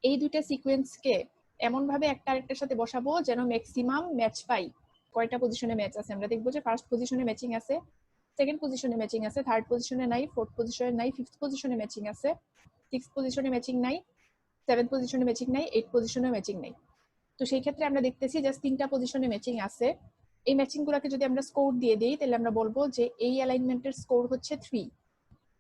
এই দুইটা সিকোয়েন্সকে এমন ভাবে একটা আরেকটার সাথে বসাবো যেন ম্যাক্সিমাম ম্যাচ পাই। কয়টা পজিশনে ম্যাচ আছে আমরা দেখবো যে ফার্স্ট পজিশনে ম্যাচিং আছে, সেকেন্ড পজিশনে ম্যাচিং আছে, থার্ড পজিশনে নাই, ফোর্থ পজিশনে নাই, ফিফথ পজিশনে ম্যাচিং আছে, সিক্স পজিশনে ম্যাচিং নাই, সেভেন্থ পজিশনে ম্যাচিং নাই, এইট পজিশনে ম্যাচিং নাই। তো সেই ক্ষেত্রে আমরা দেখতেছি জাস্ট 3টা পজিশনে ম্যাচিং আছে। এই ম্যাচিং গুলাকে যদি আমরা স্কোর দিয়ে দিই তাহলে আমরা বলবো যে এই অ্যালাইনমেন্টের স্কোর হচ্ছে 3।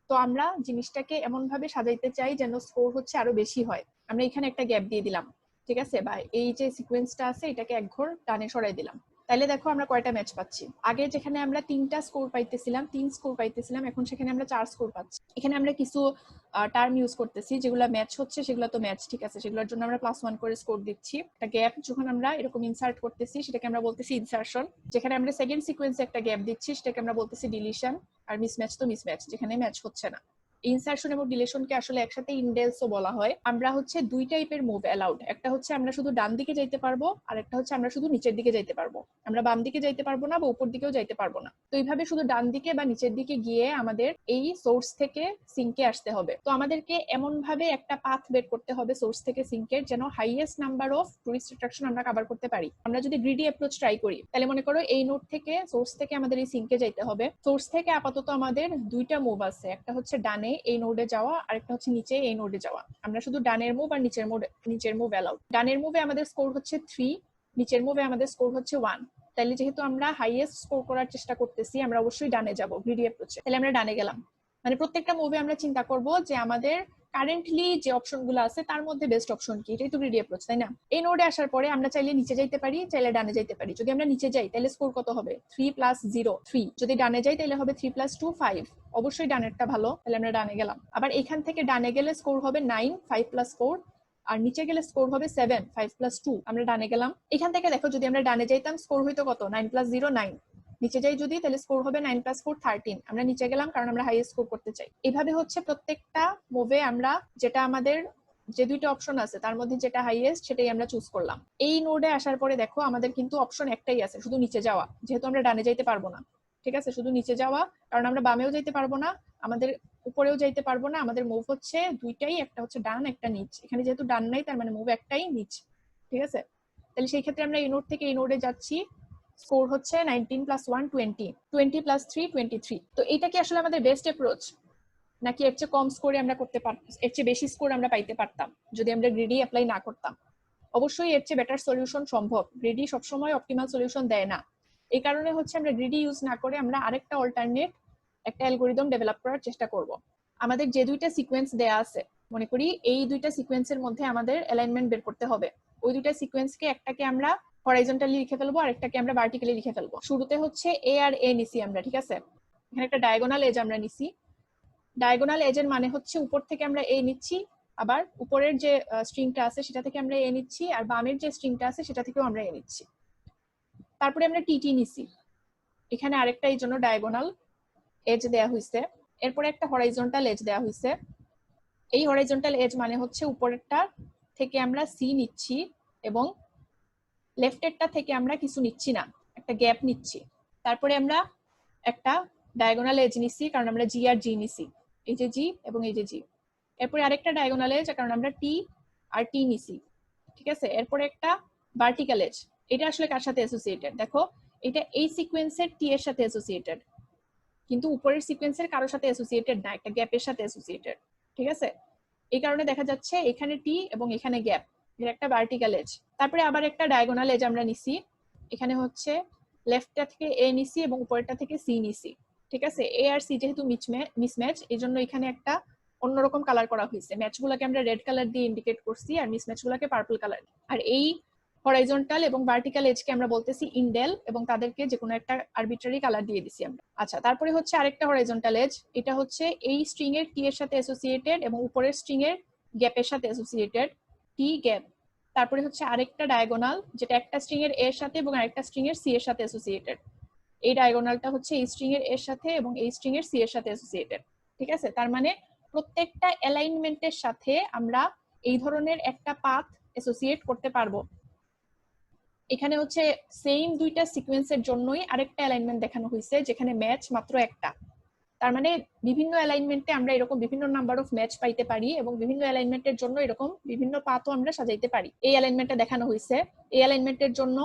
তো আমরা জিনিসটাকে এমন ভাবে সাজাইতে চাই যেন স্কোর হচ্ছে আরো বেশি হয়। আমরা এখানে একটা গ্যাপ দিয়ে দিলাম, ঠিক আছে, বা এই যে সিকোয়েন্সটা আছে এটাকে এক ঘর টানে সরাই দিলাম। তাহলে দেখো আমরা কয়টা ম্যাচ পাচ্ছি। আগে যেখানে আমরা 3টা স্কোর পাইতেছিলাম, 3 স্কোর পাইতেছিলাম, এখন সেখানে আমরা 4 স্কোর পাচ্ছি। এখানে আমরা কিছু টার্ম ইউজ করতেছি যেগুলো ম্যাচ হচ্ছে, সেগুলো তো ম্যাচ, ঠিক আছে, সেগুলোর জন্য আমরা +1 করে স্কোর দিচ্ছি। একটা গ্যাপ যখন আমরা এরকম ইনসার্ট করতেছি সেটাকে আমরা বলতেছি ইনসারশন। যেখানে আমরা সেকেন্ড সিকোয়েন্সে একটা গ্যাপ দিচ্ছি সেটাকে আমরা বলতেছি ডিলিশন। আর মিসম্যাচ তো মিসম্যাচ, যেখানে ম্যাচ হচ্ছে না। ইনসারশন এবং ডিলিশনকে আসলে একসাথে ইনডেলসও বলা হয়। আমরা হচ্ছে দুই টাইপের মুভ অ্যালাউড, একটা হচ্ছে আমরা শুধু ডান দিকে যাইতে পারবো, আর একটা হচ্ছে আমরা শুধু নিচের দিকে যাইতে পারবো। আমরা বাম দিকে যাইতে পারবো না বা উপর দিকেও যাইতে পারবো না। তো এইভাবে শুধু ডান দিকে বা নিচের দিকে গিয়ে আমাদের এই সোর্স থেকে সিঙ্কে আসতে হবে। তো আমাদেরকে এমন ভাবে একটা পাথ বের করতে হবে সোর্স থেকে সিঙ্কের যেন highest number of tourist attraction আমরা কভার করতে পারি। আমরা যদি গ্রিডি অ্যাপ্রোচ ট্রাই করি তাহলে মনে করো এই নোড থেকে সোর্স থেকে আমাদের এই সিঙ্কে যাইতে হবে। সোর্স থেকে আপাতত আমাদের দুইটা মুভ আছে, একটা হচ্ছে ডানে এই নোডে যাওয়া, আর একটা হচ্ছে নিচে এই নোডে যাওয়া। আমরা শুধু ডানের মুভ আর নিচের মুভ অ্যালাউড। ডানের মুভে আমাদের স্কোর হচ্ছে 3, নিচের মুভে আমাদের স্কোর হচ্ছে 1। তাহলে যেহেতু আমরা হাইয়েস্ট স্কোর করার চেষ্টা করতেছি আমরা অবশ্যই ডানে যাব গ্রিডি অ্যাপ্রোচে। তাহলে আমরা ডানে গেলাম, মানে প্রত্যেকটা মুভে আমরা চিন্তা করব যে আমাদের কারেন্টলি যে অপশনগুলো আছে তার মধ্যে বেস্ট অপশন কি, এটাই তো গ্রিডি অ্যাপ্রোচ, তাই না? এই নোডে আসার পরে আমরা চাইলে নিচে যাইতে পারি, চাইলে ডানে যাইতে পারি। যদি আমরা নিচে যাই তাহলে স্কোর কত হবে? 3 + 0 3। যদি ডানে যাই তাহলে হবে 3 + 2 5। অবশ্যই ডানেরটা ভালো, তাহলে আমরা ডানে গেলাম। আবার এখান থেকে ডানে গেলে স্কোর হবে 9 5 + 4, আর নিচে গেলে স্কোর হবে 7 5 + 2। আমরা ডানে গেলাম। এখান থেকে দেখো যদি আমরা ডানে যাইতাম স্কোর হইতো কত? 9 + 0 9। নিচে যাই যদি তাহলে স্কোর হবে 9 + 4 13। আমরা নিচে গেলাম কারণ আমরা হাইয়েস্ট স্কোর করতে চাই। এভাবে হচ্ছে প্রত্যেকটা মুভে আমরা যেটা আমাদের যে দুইটা অপশন আছে তার মধ্যে যেটা হাইয়েস্ট সেটাই আমরা চুজ করলাম। এই নোডে আসার পরে দেখো আমাদের কিন্তু অপশন একটাই আছে, শুধু নিচে যাওয়া, যেহেতু আমরা ডানে যাইতে পারবো না। ঠিক আছে, শুধু নিচে যাওয়া, কারণ আমরা বামেও যাইতে পারবো না, আমাদের উপরেও যাইতে পারবো না। আমাদের মুভ হচ্ছে দুইটাই, একটা হচ্ছে ডান একটা নিচ। এখানে যেহেতু ডান নাই তার মানে মুভ একটাই নিচ, ঠিক আছে। তাহলে সেই ক্ষেত্রে আমরা এই নোড থেকে এই নোডে যাচ্ছি। স্কোর হচ্ছে 19 + 1 20, 20 + 3 23। তো এটা কি আসলে আমাদের বেস্ট অ্যাপ্রোচ, নাকি এর চেয়ে কম স্কোরে আমরা করতে পারতাম, এর চেয়ে বেশি স্কোর আমরা পাইতে পারতাম যদি আমরা গ্রিডি অ্যাপ্লাই না করতাম? অবশ্যই এর চেয়ে বেটার সলিউশন সম্ভব। গ্রিডি সবসময় অপটিমাল সলিউশন দেয় না। এই কারণে হচ্ছে আমরা গ্রিডি ইউজ না করে আমরা আরেকটা অল্টারনেট একটা অ্যালগোরিদম ডেভেলপ করার চেষ্টা করব। আমাদের যে দুইটা সিকোয়েন্স দেয়া আছে, মনে করি এই দুইটা সিকোয়েন্সের মধ্যে আমাদের অ্যালাইনমেন্ট বের করতে হবে। ওই দুইটা সিকোয়েন্সকে একটাকে আমরা হরাইজন্টালি লিখে ফেলবো আর একটাকে আমরা ভার্টিক্যালি লিখে ফেলবো। শুরুতে হচ্ছে এ আর এ নিছি আমরা, ঠিক আছে। এখানে একটা ডায়াগোনাল এজ আমরা নিছি। ডায়াগোনাল এজের মানে হচ্ছে উপর থেকে আমরা এ নিচ্ছি, আবার উপরের যে স্ট্রিংটা আছে সেটা থেকে আমরা এ নিচ্ছি, আর বামের যে স্ট্রিংটা আছে সেটা থেকেও আমরা এ নিচ্ছি। তারপরে আমরা টিটি নিছি, এখানে আরেকটা এই জন্য ডায়াগোনাল এজ দেয়া হয়েছে। এরপরে একটা হরাইজন্টাল এজ দেয়া হয়েছে। এই হরাইজন্টাল এজ মানে হচ্ছে উপরেরটা থেকে আমরা সি নিচ্ছি এবং লেফটেরটা থেকে আমরা কিছু নিচ্ছি না, একটা গ্যাপ নিচ্ছি। তারপরে আমরা একটা ডায়াগোনাল এজ নিচ্ছি কারণ আমরা জি আর জি নিছি, এই যে জি এবং এই যে জি। এরপরে আরেকটা ডায়াগোনাল এজ কারণ আমরা টি আর টি নিছি, ঠিক আছে। এরপরে একটা ভার্টিক্যাল এজ, এটা আসলে কার সাথে অ্যাসোসিয়েটেড দেখো, এটা এই সিকোয়েন্সের টি এর সাথে অ্যাসোসিয়েটেড, কিন্তু উপরের সিকোয়েন্সের কারোর সাথে অ্যাসোসিয়েটেড না, একটা গ্যাপের সাথে অ্যাসোসিয়েটেড, ঠিক আছে। এই কারণে দেখা যাচ্ছে এখানে টি এবং এখানে গ্যাপ, এর একটা ভার্টিক্যাল এজ। তারপরে আবার একটা ডায়াগোনাল এজ আমরা নিছি, এখানে হচ্ছে লেফটটা থেকে এ নিছি এবং উপরেরটা থেকে সি নিছি, ঠিক আছে। এ আর সি যেহেতু মিসম্যাচ এই জন্য এখানে একটা অন্যরকম কালার করা হয়েছে। ম্যাচগুলোকে আমরা রেড কালার দিয়ে ইন্ডিকেট করছি আর মিসম্যাচগুলোকে পার্পল কালার। আর এই হরাইজন্টাল এবং ভার্টিক্যাল এজকে আমরা বলতেছি ইন্ডেল এবং তাদেরকে যে কোনো একটা আরবিট্রারি কালার দিয়ে দিছি আমরা। আচ্ছা, তারপরে হচ্ছে আরেকটা হরাইজন্টাল এজ, এটা হচ্ছে এই স্ট্রিং এর টি এর সাথে অ্যাসোসিয়েটেড এবং উপরের স্ট্রিং এর গ্যাপের সাথে অ্যাসোসিয়েটেড, টি গ্যাপ। তারপরে হচ্ছে আরেকটা ডায়াগোনাল যেটা একটা স্ট্রিং এর এর সাথে এবং আরেকটা স্ট্রিং এর সি এর সাথে অ্যাসোসিয়েটেড। এই ডায়াগোনালটা হচ্ছে এই স্ট্রিং এর এর সাথে এবং এই স্ট্রিং এর সি এর সাথে অ্যাসোসিয়েটেড, ঠিক আছে। তার মানে প্রত্যেকটা অ্যালাইনমেন্টের সাথে আমরা এই ধরনের একটা পাথ অ্যাসোসিয়েট করতে পারবো। এখানে হচ্ছে সেম দুইটা সিকোয়েন্সের জন্যই আরেকটা অ্যালাইনমেন্ট দেখানো হয়েছে যেখানে ম্যাচ মাত্র একটা। তার মানে বিভিন্ন অ্যালাইনমেন্টে আমরা এরকম বিভিন্ন নাম্বার অফ ম্যাচ পাইতে পারি এবং বিভিন্ন অ্যালাইনমেন্টের জন্য এরকম বিভিন্ন পাথও আমরা সাজাইতে পারি। এই অ্যালাইনমেন্টটা দেখানো হয়েছে, এই অ্যালাইনমেন্টের জন্য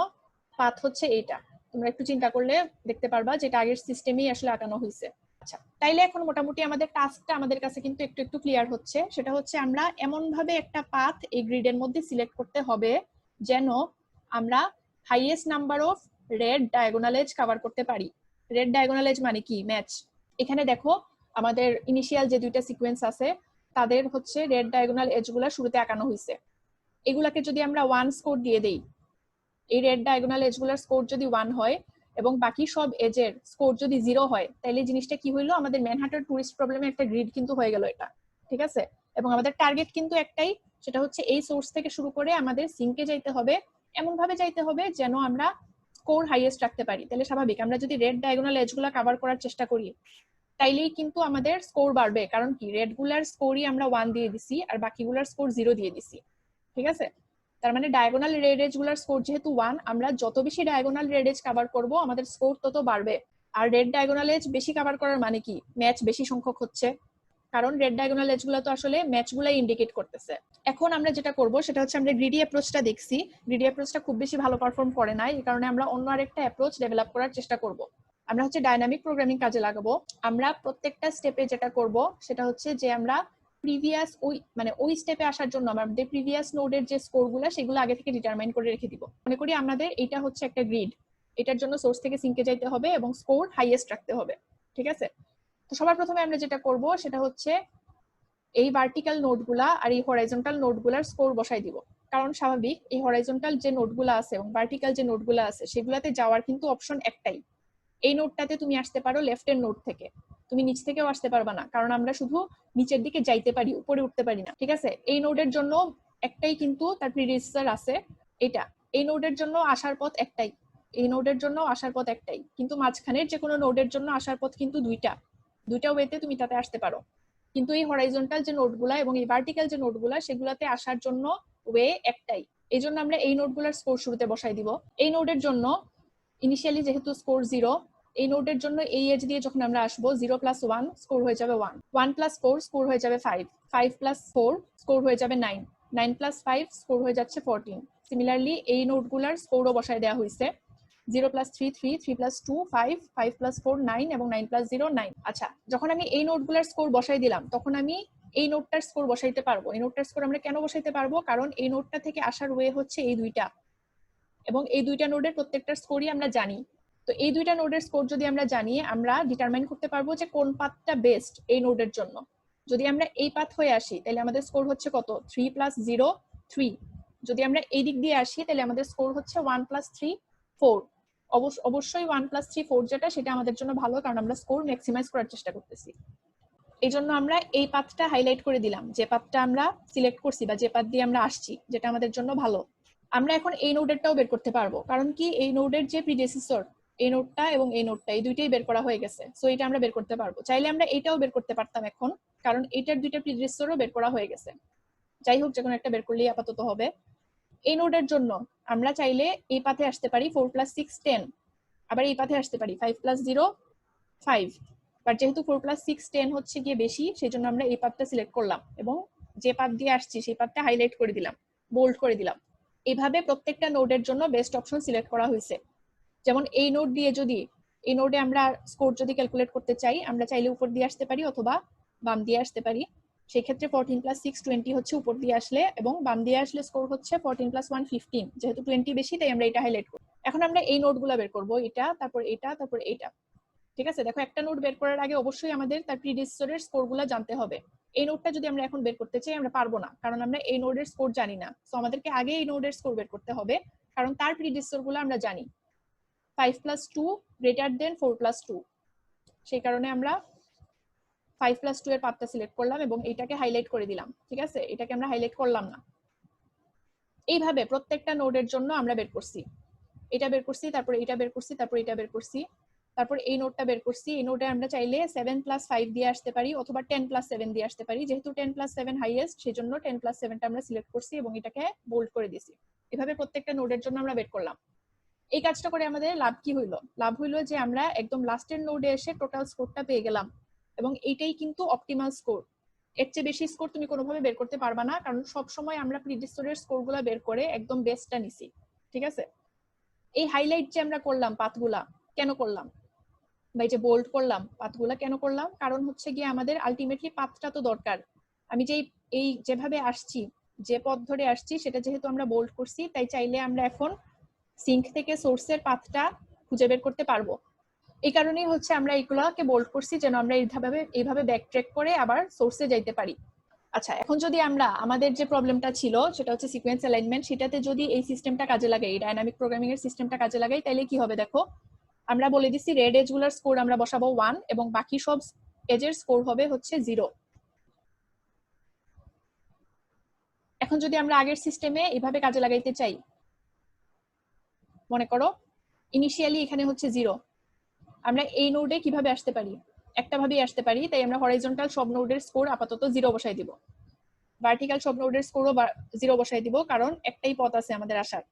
পাথ হচ্ছে এইটা। তোমরা একটু চিন্তা করলে দেখতে পারবা যেটা আগের সিস্টেমেই আসলে আঁকানো হয়েছে। আচ্ছা, তাইলে এখন মোটামুটি আমাদের টাস্কটা আমাদের কাছে কিন্তু একটু একটু ক্লিয়ার হচ্ছে। সেটা হচ্ছে আমরা এমন ভাবে একটা পাথ এই গ্রিডের মধ্যে সিলেক্ট করতে হবে যেন আমরা highest number of red diagonal edge cover করতে পারি। রেড ডায়াগোনাল এজ মানে কি? ম্যাচ। এখানে দেখো আমাদের ইনিশিয়াল যে দুইটা সিকোয়েন্স আছে তাদের হচ্ছে রেড ডায়াগোনাল এজ গুলা শুরুতে আঁকানো হয়েছে। এগুলাকে যদি আমরা 1 স্কোর দিয়ে দেই, এই রেড ডায়াগোনাল এজ গুলার স্কোর যদি 1 হয় এবং বাকি সব এজের স্কোর যদি 0 হয়, তাহলে জিনিসটা কি হইলো? আমাদের ম্যানহাটন টুরিস্ট প্রবলেমে একটা গ্রিড কিন্তু হয়ে গেল এটা। ঠিক আছে? এবং আমাদের টার্গেট কিন্তু একটাই, সেটা হচ্ছে এই সোর্স থেকে শুরু করে আমাদের সিঙ্কে যাইতে হবে, এমন ভাবে যাইতে হবে যেন আমরা স্কোর হাইয়েস্ট রাখতে পারি। তাহলে স্বাভাবিক আমরা যদি রেড ডায়াগোনাল এজ গুলা কভার করার চেষ্টা করি তাইলেই কিন্তু আমাদের স্কোর বাড়বে। কারণ কি? রেড গুলার স্কোরই আমরা 1 দিয়ে দিছি আর বাকিগুলার স্কোর 0 দিয়ে দিছি। ঠিক আছে? তার মানে ডায়াগোনাল রেড এজ গুলার স্কোর যেহেতু 1, আমরা যত বেশি ডায়াগোনাল রেড এজ কভার করব আমাদের স্কোর তত বাড়বে। আর রেড ডায়াগোনাল এজ বেশি কভার করার মানে কি? ম্যাচ বেশি সংখ্যক হচ্ছে, কারণ রেড ডায়াগোনাল এজ গুলো তো আসলে ম্যাচ গুলাই ইন্ডিকেট করতেছে। এখন আমরা যেটা করব সেটা হচ্ছে আমরা গ্রিডি অ্যাপ্রোচটা দেখছি, গ্রিডি অ্যাপ্রোচটা খুব বেশি ভালো পারফর্ম করে না, এই কারণে আমরা অন্য আরেকটা অ্যাপ্রোচ ডেভেলপ করার চেষ্টা করব। আমরা হচ্ছে ডাইনামিক প্রোগ্রামিং কাজে লাগাবো। আমরা প্রত্যেকটা স্টেপে যেটা করব সেটা হচ্ছে যে আমরা প্রিভিয়াস ওই স্টেপে আসার জন্য আমাদের প্রিভিয়াস নোডের যে স্কোরগুলো সেগুলো আগে থেকে ডিটারমাইন করে রেখে দিব। মনে করি আমাদের এটা হচ্ছে একটা গ্রিড, এটার জন্য সোর্স থেকে সিঙ্কে যাইতে হবে এবং স্কোর হাইয়েস্ট রাখতে হবে। ঠিক আছে? তো সবার প্রথমে আমরা যেটা করব সেটা হচ্ছে এই ভার্টিক্যাল নোডগুলা আর এই হরাইজন্টাল নোডগুলার স্কোর বসাই দিব। কারণ স্বাভাবিক এই হরাইজন্টাল যে নোডগুলো আছে এবং ভার্টিক্যাল যে নোডগুলো আছে সেগুলাতে যাওয়ার কিন্তু অপশন একটাই। এই নোডটাতে তুমি আসতে পারো লেফটের নোড থেকে, তুমি নিচ থেকেও আসতে পারবা না, কারণ আমরা শুধু নিচের দিকে যাইতে পারি, উপরে উঠতে পারি না। ঠিক আছে? এই নোডের জন্য একটাই কিন্তু তার প্রিডিসেসর আছে এটা। এই নোডের জন্য আসার পথ একটাই, এই নোডের জন্য আসার পথ একটাই, কিন্তু মাঝখানের যে কোনো নোডের জন্য আসার পথ কিন্তু দুইটা ওয়েতে তুমি তাতে আসতে পারো। কিন্তু এই হরাইজন্টাল যে নোডগুলা এবং এই ভার্টিক্যাল যে নোডগুলা সেগুলাতে আসার জন্য ওয়ে একটাই। এই জন্য আমরা এই নোডগুলার স্কোর শুরুতে বসাই দিব। এই নোডের জন্য ইনিশিয়ালি যেহেতু স্কোর 0, এই নোডের জন্য এই এজ দিয়ে যখন আমরা আসবো 0 + 1 স্কোর হয়ে যাবে 1, 1 + 4 স্কোর হয়ে যাবে 5, 5 + 4 স্কোর হয়ে যাবে 9, 9 + 5 স্কোর হয়ে যাচ্ছে 14। সিমিলারলি এই নোডগুলার স্কোরও বসায় দেওয়া হয়েছে 0 + 3 3, 3 + 2 5, 5 + 4 9 এবং 9 + 0 9। আচ্ছা, যখন আমি এই নোডগুলার স্কোর বসাই দিলাম তখন আমি এই নোডটার স্কোর বসাইতে পারবো। এই নোডটার স্কোর আমরা কেন বসাইতে পারবো? কারণ এই নোডটা থেকে আসার ওয়ে হচ্ছে এই দুইটা এবং এই দুইটা নোডের প্রত্যেকটার স্কোরই আমরা জানি। তো এই দুইটা নোডের স্কোর যদি আমরা জানি, আমরা ডিটারমাইন করতে পারবো যে কোন পাথটা বেস্ট এই নোডের জন্য। যদি আমরা এই পাথ হয়ে আসি তাহলে আমাদের স্কোর হচ্ছে কত? 3 + 0 3। যদি আমরা এই দিক দিয়ে আসি তাহলে আমাদের স্কোর হচ্ছে 1 + 3 4। অবশ্যই 1 + 3 4 যেটা সেটা আমাদের জন্য ভালো, কারণ আমরা স্কোর ম্যাক্সিমাইজ করার চেষ্টা করতেছি। এই জন্য আমরা এই পাথটা হাইলাইট করে দিলাম, যে পাথটা আমরা সিলেক্ট করছি বা যে পাথ দিয়ে আমরা আসছি যেটা আমাদের জন্য ভালো। আমরা এখন এই নোডেরটাও বের করতে পারবো, কারণ কি এই নোডের যে প্রিডিসেসর এই নোডটা এবং এই নোডটা এই দুইটাই বের করা হয়ে গেছে, সো এটা আমরা বের করতে পারবো। চাইলে আমরা এটাও বের করতে পারতাম এখন, কারণ এটার দুইটা প্রিডিসেসরও বের করা হয়ে গেছে। যাই হোক, যে কোনো একটা বের করলেই আপাতত হবে। এই নোডের জন্য আমরা চাইলে এই পাথে আসতে পারি 4 + 6 10, আবার এই পাথে আসতে পারি 5 + 0 5। বাট যেহেতু 4 + 6 10 হচ্ছে গিয়ে বেশি, সেই জন্য আমরা এই পাথটা সিলেক্ট করলাম এবং যে পাথ দিয়ে আসছি সেই পাথটা হাইলাইট করে দিলাম, বোল্ড করে দিলাম। এইভাবে প্রত্যেকটা নোডের জন্য বেস্ট অপশন সিলেক্ট করা হয়েছে। যেমন এই নোড দিয়ে যদি এই নোডে আমরা স্কোর যদি ক্যালকুলেট করতে চাই, আমরা চাইলে উপর দিয়ে আসতে পারি অথবা বাম দিয়ে আসতে পারি। সেই ক্ষেত্রে 14 + 6 20 হচ্ছে উপর দিয়ে আসলে, এবং বাম দিয়ে আসলে স্কোর হচ্ছে 14 + 1 15। যেহেতু 20 বেশি তাই আমরা এটা হাইলাইট করি। এখন আমরা এই নোডগুলো বের করব, এটা তারপর এটা তারপর এটা। ঠিক আছে? দেখো, একটা নোড বের করার আগে অবশ্যই আমাদের তার প্রিডিসেসরের স্কোরগুলো জানতে হবে। এই নোডটা যদি আমরা এখন বের করতে চাই আমরা পারবো না, কারণ আমরা এই নোডের স্কোর জানি না। সো আমাদেরকে আগে এই নোডের স্কোর বের করতে হবে, কারণ তার প্রিডিসেসরগুলো আমরা জানি। 5 + 2 > 4 + 2, সেই কারণে আমরা 5 + 2 এর পাথটা সিলেক্ট করলাম এবং এটাকে হাইলাইট করে দিলাম। ঠিক আছে? এটাকে আমরা হাইলাইট করলাম না। এইভাবে প্রত্যেকটা নোডের জন্য আমরা বের করছি, এটা বের করছি, তারপর এটা বের করছি, তারপর এটা বের করছি, তারপর এই নোটটা বের করছি। এই নোটে আমরা চাইলে 7 + 5 দিয়ে আসতে পারি অথবা 10 + 7 দিয়ে আসতে পারি। যেহেতু 10 + 7 হাইয়েস্ট, সেজন্য 10 + 7টা আমরা সিলেক্ট করছি এবং এটাকে বোল্ড করে দিছি। এভাবে প্রত্যেকটা নোডের জন্য আমরা বের করলাম। এই কাজটা করে আমাদের লাভ কি হইলো? লাভ হইলো যে আমরা একদম লাস্টের নোডে এসে টোটাল স্কোরটা পেয়ে গেলাম। এবং এইটাই কিন্তু অপটিমাল স্কোর। এর চেয়ে বেশি স্কোর তুমি কোনোভাবে বের করতে পারবা না, কারণ সবসময় আমরা প্রিডিসেসরের স্কোরগুলো বের করে একদম বেস্টটা নিছি। ঠিক আছে, এই হাইলাইট যে আমরা করলাম পাথগুলা কেন করলাম, বা এই যে বোল্ড করলাম পাথগুলা কেন করলাম, কারণ হচ্ছে গিয়ে আমাদের আলটিমেটলি পাথটা তো দরকার। আমি যে এই যেভাবে আসছি, যে পথ ধরে আসছি সেটা যেহেতু আমরা বোল্ড করছি, তাই চাইলে আমরা এখন সিঙ্ক থেকে সোর্সের পাথটা খুঁজে বের করতে পারবো। এই কারণেই হচ্ছে আমরা এইগুলাকে বোল্ড করছি, যেন আমরা এইভাবে ব্যাক ট্র্যাক করে আবার সোর্সে যাইতে পারি। আচ্ছা, এখন যদি আমরা আমাদের যে প্রবলেমটা ছিল সেটা হচ্ছে সিকোয়েন্স অ্যালাইনমেন্ট, সেটাতে যদি এই সিস্টেমটা কাজে লাগাই, এই ডাইনামিক প্রোগ্রামিং এর সিস্টেমটা কাজে লাগাই, তাহলে কি হবে দেখো, আমরা বলে দিচ্ছি রেড এজ গুলার স্কোর আমরা বসাবো 1 এবং বাকি সব এজের স্কোর হবে হচ্ছে 0। এখন যদি আমরা আগের সিস্টেমে এইভাবে কাজে লাগাইতে চাই, মনে করো ইনিশিয়ালি এখানে হচ্ছে 0, আমরা এই নোডে কিভাবে আসতে পারি, একটা ভাবেই আসতে পারি, তাই আমরা হরাইজন্টাল সব নোডের স্কোর আপাতত 0 বসাই দিব, ভার্টিক্যাল সব নোডের স্কোরও 0 বসাই দিব, কারণ একটাই পথ আছে আমাদের আসার।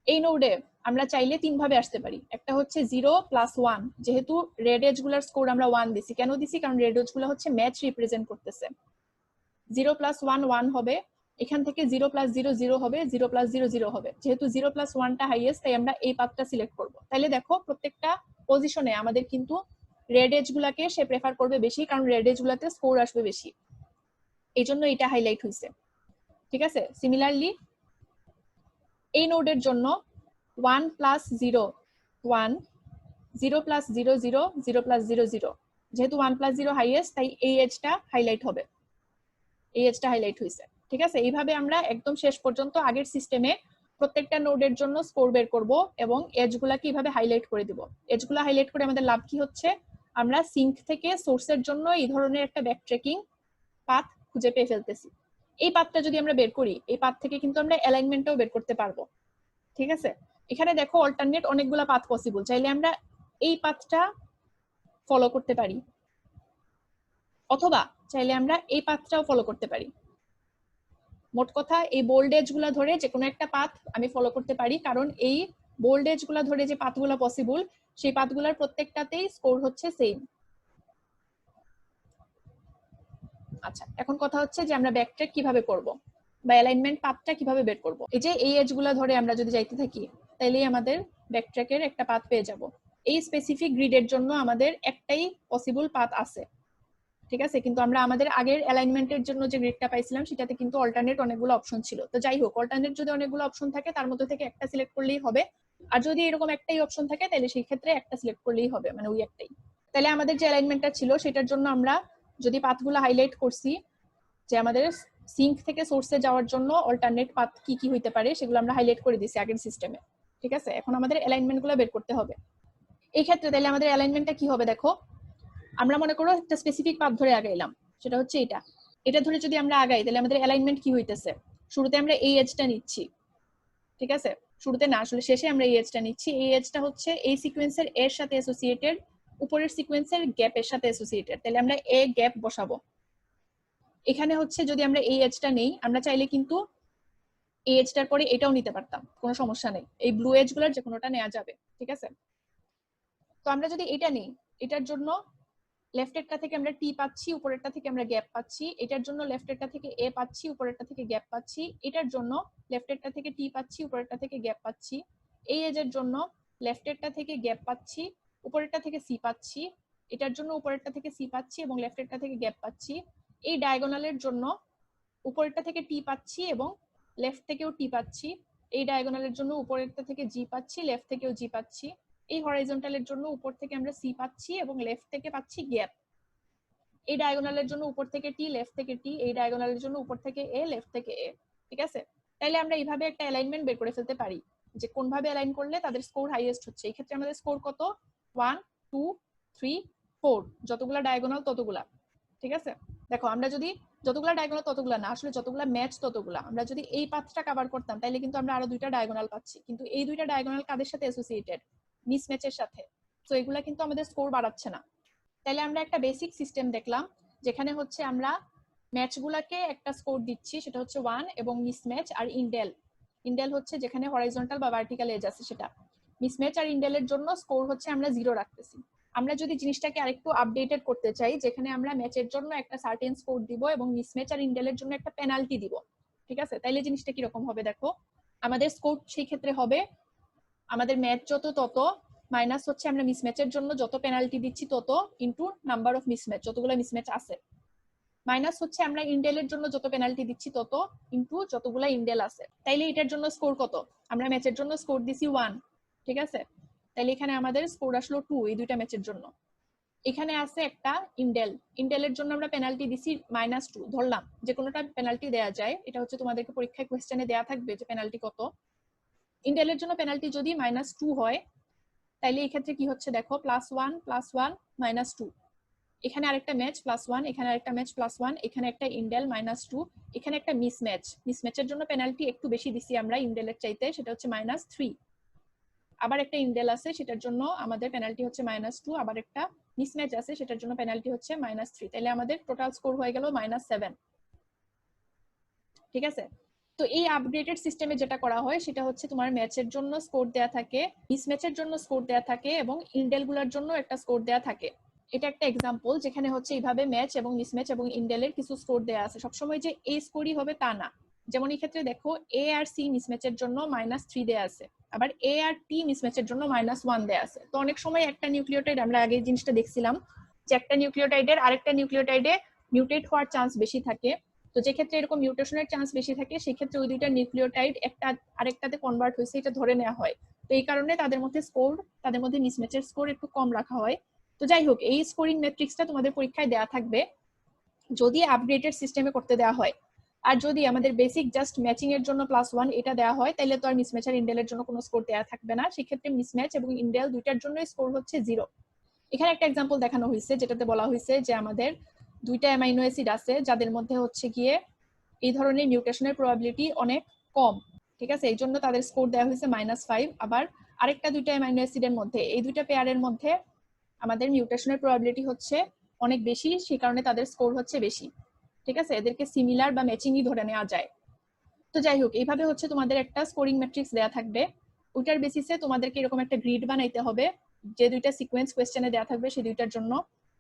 এই নোডে আমরা চাইলে 3 ভাবে আসতে পারি, একটা হচ্ছে 0 + 1, যেহেতু রেড এজ গুলার স্কোর আমরা 1 দিছি, কেন দিছি, কারণ রেড এজ গুলো হচ্ছে ম্যাচ রিপ্রেজেন্ট করতেছে। 0 + 1 1 হবে, এখান থেকে 0 + 0 0 হবে, 0 + 0 0 হবে, যেহেতু 0 + 1টা হাইয়েস্ট, তাই আমরা এই পাথটা সিলেক্ট করব। তাহলে দেখো প্রত্যেকটা পজিশনে আমাদের কিন্তু রেড এজ গুলাকে সে প্রেফার করবে বেশি, কারণ রেড এজ গুলাতে স্কোর আসবে বেশি, এই জন্য এটা হাইলাইট হয়েছে। ঠিক আছে, সিমিলারলি এই নোডের জন্য 1 + 0 1, 0 + 0 0, 0 + 0 0, যেহেতু 1 + 0 হাইয়েস্ট, তাই এই এজটা হাইলাইট হবে, এই এজটা হাইলাইট হয়েছে। ঠিক আছে, এইভাবে আমরা একদম শেষ পর্যন্ত আগের সিস্টেমে প্রত্যেকটা নোডের জন্য স্কোর বের করব এবং এজগুলাকে এইভাবে হাইলাইট করে দিব। এজগুলো হাইলাইট করে আমাদের লাভ কি হচ্ছে, আমরা সিঙ্ক থেকে সোর্সের জন্য এই ধরনের একটা ব্যাক ট্রেকিং পাথ খুঁজে পেয়ে ফেলতেছি। এই পাথটা যদি আমরা বের করি, এই পাথ থেকে কিন্তু আমরা অ্যালাইনমেন্টটাও বের করতে পারবো। ঠিক আছে, এখানে দেখো অল্টারনেট অনেকগুলা পাথ পসিবল, চাইলে আমরা এই পাথটা ফলো করতে পারি, অথবা চাইলে আমরা এই পাথটাও ফলো করতে পারি। মোট কথা এই বোল্ড এজ গুলা ধরে যে কোনো একটা পাথ আমি ফলো করতে পারি, কারণ এই বোল্ড এজ গুলা ধরে যে পাথগুলা পসিবল, সেই পাথগুলার প্রত্যেকটাতেই স্কোর হচ্ছে সেম। আচ্ছা, এখন কথা হচ্ছে যে আমরা ব্যাকট্র্যাক কিভাবে করব বা অ্যালাইনমেন্ট পাথটা কিভাবে বের করব। এই যে এই এজ গুলা ধরে আমরা যদি যাইতে থাকি, তাইলেই আমাদের ব্যাকট্র্যাকের একটা পাথ পেয়ে যাব। এই স্পেসিফিক গ্রিডের জন্য আমাদের একটাই পসিবল পাথ আছে। ঠিক আছে, কিন্তু আমরা আমাদের আগের অ্যালাইনমেন্টের জন্য যে গ্রিডটা পাইছিলাম সেটাতে কিন্তু অল্টারনেট অনেকগুলো অপশন ছিল। তো যাই হোক, অল্টারনেট যদি অনেকগুলো অপশন থাকে তার মধ্যে থেকে একটা সিলেক্ট করলেই হবে, আর যদি এরকম একটাই অপশন থাকে তাহলে সেই ক্ষেত্রে একটা সিলেক্ট করলেই হবে, মানে ওই একটাই। তাহলে আমাদের যে অ্যালাইনমেন্টটা ছিল সেটার জন্য আমরা যদি পাথগুলো হাইলাইট করছি, যে আমাদের সিঙ্ক থেকে সোর্সে যাওয়ার জন্য অল্টারনেট পাথ কি কি হইতে পারে সেগুলো আমরা হাইলাইট করে দিছি আগের সিস্টেমে। ঠিক আছে, এখন আমাদের অ্যালাইনমেন্টগুলো বের করতে হবে। এই ক্ষেত্রে তাহলে আমাদের অ্যালাইনমেন্টটা কি হবে দেখো, আমরা মনে করো একটা স্পেসিফিক পাথ ধরে আগাইলাম, সেটা হচ্ছে এটা ধরে যদি আমরা আগাই, তাহলে আমাদের অ্যালাইনমেন্ট কি হইতেছে, শুরুতে আমরা এই এজটা নিচ্ছি। ঠিক আছে, শুরুতে না, আসলে শেষে আমরা এই এজটা নিচ্ছি। এই এজটা হচ্ছে এই সিকোয়েন্সের এর সাথে অ্যাসোসিয়েটেড, উপরের সিকোয়েন্সের গ্যাপের সাথে অ্যাসোসিয়েটেড, তাহলে আমরা এ গ্যাপ বসাবো। এখানে হচ্ছে যদি আমরা এই এজটা নেই, আমরা চাইলে কিন্তু এই এজটার পরে এটাও নিতে পারতাম, কোনো সমস্যা নেই, এই ব্লু এজ গুলার যে কোনোটা নেওয়া যাবে। ঠিক আছে, তো আমরা যদি এটা নেই, এটার জন্য লেফটেরটা থেকে আমরা টি পাচ্ছি, উপরেরটা থেকে আমরা গ্যাপ পাচ্ছি। এটার জন্য লেফটেরটা থেকে এ পাচ্ছি, উপরেরটা থেকে গ্যাপ পাচ্ছি। এটার জন্য লেফটেরটা থেকে টি পাচ্ছি, উপরেরটা থেকে গ্যাপ পাচ্ছি। এই এজের জন্য লেফটেরটা থেকে গ্যাপ পাচ্ছি, উপরেরটা থেকে সি পাচ্ছি। এটার জন্য উপরেরটা থেকে সি পাচ্ছি এবং লেফটেরটা থেকে গ্যাপ পাচ্ছি। এই ডায়াগোনালের জন্য উপরেরটা থেকে টি পাচ্ছি এবং লেফট থেকেও টি পাচ্ছি। এই ডায়াগোনালের জন্য উপরেরটা থেকে জি পাচ্ছি, লেফট থেকেও জি পাচ্ছি। এই হরাইজন্টালের জন্য উপর থেকে আমরা সি পাচ্ছি এবং লেফট থেকে পাচ্ছি গ্যাপ। এই ডায়াগোনালের জন্য উপর থেকে টি, লেফট থেকে টি। এই ডায়াগোনালের জন্য উপর থেকে এ, লেফট থেকে এ। ঠিক আছে, তাইলে আমরা এইভাবে একটা অ্যালাইনমেন্ট বের করে ফেলতে পারি যে কোন ভাবে অ্যালাইন করলে তাদের স্কোর হাইয়েস্ট হচ্ছে। এই ক্ষেত্রে আমাদের স্কোর কত, 1 2 3 4, যতগুলা ডায়াগোনাল ততগুলা। ঠিক আছে, দেখো আমরা যদি যতগুলা ডায়াগোনাল ততগুলা না, আসলে যতগুলা ম্যাচ ততগুলা, আমরা যদি এই পাথটা কভার করতাম তাহলে কিন্তু আমরা আরো দুইটা ডায়াগোনাল পাচ্ছি, কিন্তু এই দুইটা ডায়াগোনাল কাদের সাথে অ্যাসোসিয়েটেড, মিসম্যাচের সাথে। তো এগুলা কিন্তু আমাদের স্কোর বাড়াচ্ছে না। তাহলে আমরা একটা বেসিক সিস্টেম দেখলাম, যেখানে হচ্ছে আমরা ম্যাচগুলাকে একটা স্কোর দিচ্ছি, সেটা হচ্ছে 1, এবং মিসম্যাচ আর ইন্ডেল। ইন্ডেল হচ্ছে যেখানে হরাইজন্টাল বা ভার্টিক্যাল এজ আছে সেটা। মিসম্যাচ আর ইন্ডেলের জন্য স্কোর হচ্ছে আমরা 0 রাখতেছি। আমরা যদি জিনিসটাকে আরেকটু আপডেটেড করতে চাই, যেখানে আমরা ম্যাচের জন্য একটা সার্টেন স্কোর দিব এবং মিসম্যাচ আর ইন্ডেলের জন্য একটা পেনাল্টি দিব, ঠিক আছে, তাইলে জিনিসটা কিরকম হবে দেখো। আমাদের স্কোর সেই ক্ষেত্রে হবে আমাদের ম্যাচ যত তত মাইনাস হচ্ছে আমরা মিসম্যাচের জন্য যত পেনাল্টি দিচ্ছি তত ইনটু নাম্বার অফ মিসম্যাচ, যতগুলো মিসম্যাচ আছে, মাইনাস হচ্ছে আমরা ইন্ডেলের জন্য যত পেনাল্টি দিচ্ছি তত ইনটু যতগুলা ইন্ডেল আছে। তাইলে এটার জন্য স্কোর কত, আমরা ম্যাচের জন্য স্কোর দিছি 1, ঠিক আছে, তাইলে এখানে আমাদের স্কোর আসলো 2 এই দুইটা ম্যাচের জন্য। এখানে আছে একটা ইন্ডেলের জন্য আমরা পেনাল্টি দিছি -2, ধরলাম যে কোনোটা পেনাল্টি দেয়া যায়, এটা হচ্ছে তোমাদেরকে পরীক্ষায় কোশ্চেনে দেয়া থাকবে যে পেনাল্টি কত। ইন্ডেলের জন্য পেনাল্টি যদি -2 হয়, তাইলে এই ক্ষেত্রে কি হচ্ছে দেখো, +1 +1 -2, এখানে আরেকটা ম্যাচ +1, এখানে আরেকটা ম্যাচ +1, এখানে একটা ইন্ডেল -2, এখানে একটা মিসম্যাচের জন্য পেনাল্টি একটু বেশি দিছি আমরা ইন্ডেলের চাইতে, সেটা হচ্ছে -3। আবার একটা ইন্ডেল আছে সেটার জন্য আমাদের পেনাল্টি হচ্ছে -2, আবার একটা মিসম্যাচ আছে সেটার জন্য পেনাল্টি হচ্ছে -3, তাহলে আমাদের টোটাল স্কোর হয়ে গেল -7, ঠিক আছে। তো এই আপডেটেড সিস্টেমে যেটা করা হয় সেটা হচ্ছে তোমার ম্যাচের জন্য স্কোর দেয়া থাকে, মিসম্যাচের জন্য স্কোর দেয়া থাকে এবং ইন্ডেল গুলার জন্য একটা স্কোর দেয়া থাকে। এটা একটা এক্সাম্পল যেখানে হচ্ছে এইভাবে ম্যাচ এবং মিসম্যাচ এবং ইন্ডেলের কিছু স্কোর দেয়া আছে, সবসময় যে এই স্কোরই হবে তা না। যেমন এই ক্ষেত্রে দেখো এ আর সি মিসম্যাচের জন্য -3 দেয়া আছে, আবার এ আর টি মিসম্যাচের জন্য -1 দেয়া আছে। তো অনেক সময় একটা নিউক্লিওটাইড, আমরা আগে জিনিসটা দেখছিলাম যে একটা নিউক্লিওটাইডের আরেকটা নিউক্লিওটাইডে মিউটেট হওয়ার চান্স বেশি থাকে। তো যে ক্ষেত্রে এরকম মিউটেশনের চান্স বেশি থাকে সেই ক্ষেত্রে ওই দুইটা নিউক্লিওটাইড একটা আরেকটাতে কনভার্ট হয়েছে এটা ধরে নেওয়া হয়। তো এই কারণে তাদের মধ্যে মিসম্যাচের স্কোর একটু কম রাখা হয়। তো যাই হোক, এই স্কোরিং ম্যাট্রিক্সটা তোমাদের পরীক্ষায় দেয়া থাকবে যদি আপডেটেড সিস্টেমে করতে দেওয়া হয়। আর যদি আমাদের বেসিক জাস্ট ম্যাচিং এর জন্য +1 এটা দেওয়া হয়, তাহলে তো আর মিসম্যাচ আর ইন্ডেলের জন্য কোনো স্কোর দেওয়া থাকবে না, সেক্ষেত্রে মিসম্যাচ এবং ইন্ডেল দুইটার জন্য স্কোর হচ্ছে 0। এখানে একটা এক্সাম্পল দেখানো হয়েছে যেটাতে বলা হয়েছে যে আমাদের দুইটা অ্যামাইনো অ্যাসিড আছে যাদের মধ্যে হচ্ছে গিয়ে এই ধরনের মিউটেশনের প্রবাবিলিটি অনেক কম, ঠিক আছে, এই জন্য তাদের স্কোর দেওয়া হয়েছে -5। আবার আরেকটা দুইটা অ্যামাইনো অ্যাসিডের মধ্যে, এই দুইটা পেয়ারের মধ্যে আমাদের মিউটেশনের প্রবাবিলিটি হচ্ছে অনেক বেশি, সেই কারণে তাদের স্কোর হচ্ছে বেশি, ঠিক আছে, এদেরকে সিমিলার বা ম্যাচিংই ধরে নেওয়া যায়। তো যাই হোক, এইভাবে হচ্ছে তোমাদের একটা স্কোরিং ম্যাট্রিক্স দেয়া থাকবে, ওইটার বেসিসে তোমাদেরকে এরকম একটা গ্রিড বানাইতে হবে, যে দুইটা সিকোয়েন্স কোয়েশ্চেনে দেয়া থাকবে সেই দুইটার জন্য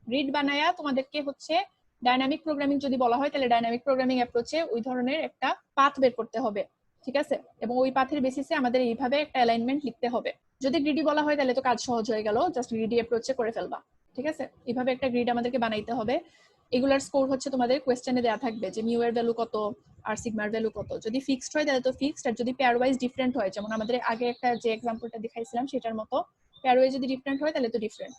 গ্রিড বানায়া তোমাদেরকে হচ্ছে ডাইনামিক প্রোগ্রামিং যদি বলা হয় তাহলে ডাইনামিক প্রোগ্রামিং অ্যাপ্রোচে ওই ধরনের একটা পাথ বের করতে হবে, ঠিক আছে, এবং ওই পাথের বেসিসে আমাদের এইভাবে একটা অ্যালাইনমেন্ট লিখতে হবে। যদি গ্রিডি বলা হয় তাহলে তো কাজ সহজ হয়ে গেল, জাস্ট গ্রিডি অ্যাপ্রোচে করে ফেলবা, ঠিক আছে। এইভাবে একটা গ্রিড আমাদেরকে বানাইতে হবে। এগুলার স্কোর হচ্ছে তোমাদের কোয়েশ্চেনে দেয়া থাকবে যে মিউ এর ভ্যালু কত আর সিগমার ভ্যালু কত। যদি ফিক্সড হয় তাহলে তো ফিক্সড, আর যদি পেয়ার ওয়াইজ ডিফারেন্ট হয়, যেমন আমাদের আগে একটা যে এক্সাম্পলটা দেখাইছিলাম সেটার মতো পেয়ার ওয়াইজ যদি ডিফারেন্ট হয় তাহলে তো ডিফারেন্ট।